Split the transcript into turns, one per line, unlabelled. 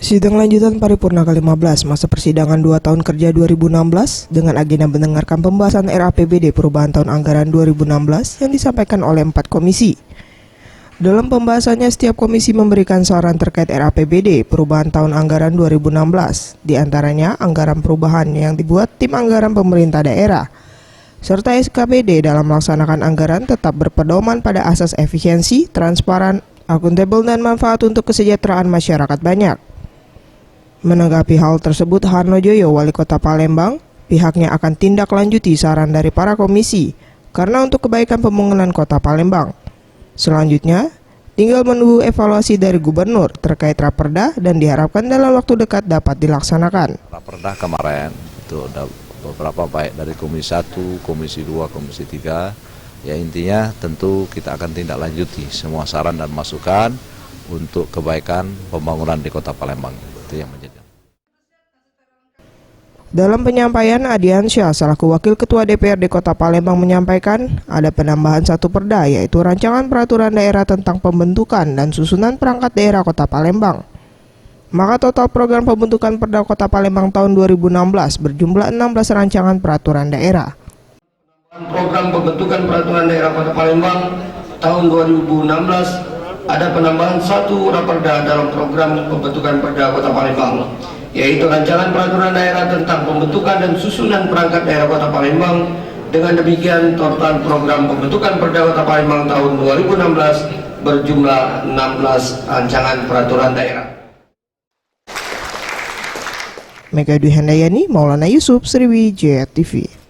Sidang lanjutan paripurna ke-15 masa persidangan 2 tahun kerja 2016 dengan agenda mendengarkan pembahasan RAPBD perubahan tahun anggaran 2016 yang disampaikan oleh 4 komisi. Dalam pembahasannya, setiap komisi memberikan saran terkait RAPBD perubahan tahun anggaran 2016, di antaranya anggaran perubahan yang dibuat tim anggaran pemerintah daerah, serta SKPD dalam melaksanakan anggaran tetap berpedoman pada asas efisiensi, transparan, akuntabel dan manfaat untuk kesejahteraan masyarakat banyak. Menanggapi hal tersebut, Harno Joyo, Wali Kota Palembang, pihaknya akan tindak lanjuti saran dari para komisi karena untuk kebaikan pembangunan Kota Palembang. Selanjutnya, tinggal menunggu evaluasi dari Gubernur terkait Raperda dan diharapkan dalam waktu dekat dapat dilaksanakan.
Raperda kemarin itu ada beberapa baik dari Komisi 1, Komisi 2, Komisi 3. Ya intinya tentu kita akan tindak lanjuti semua saran dan masukan untuk kebaikan pembangunan di Kota Palembang. Itu yang menjadi.
Dalam penyampaian, Adiansyah selaku Wakil Ketua DPRD Kota Palembang menyampaikan ada penambahan satu perda, yaitu Rancangan Peraturan Daerah tentang Pembentukan dan Susunan Perangkat Daerah Kota Palembang. Maka total program pembentukan Perda Kota Palembang tahun 2016 berjumlah 16 rancangan peraturan daerah.
Program pembentukan peraturan daerah Kota Palembang tahun 2016 ada penambahan satu raperda dalam program pembentukan Perda Kota Palembang, yaitu Rancangan Peraturan Daerah tentang Pembentukan dan Susunan Perangkat Daerah Kota Palembang. Dengan demikian, total program pembentukan Perda Kota Palembang tahun 2016 berjumlah 16 rancangan peraturan daerah.
Mega Dwi Handayani, Maulana Yusuf, Sriwijaya TV.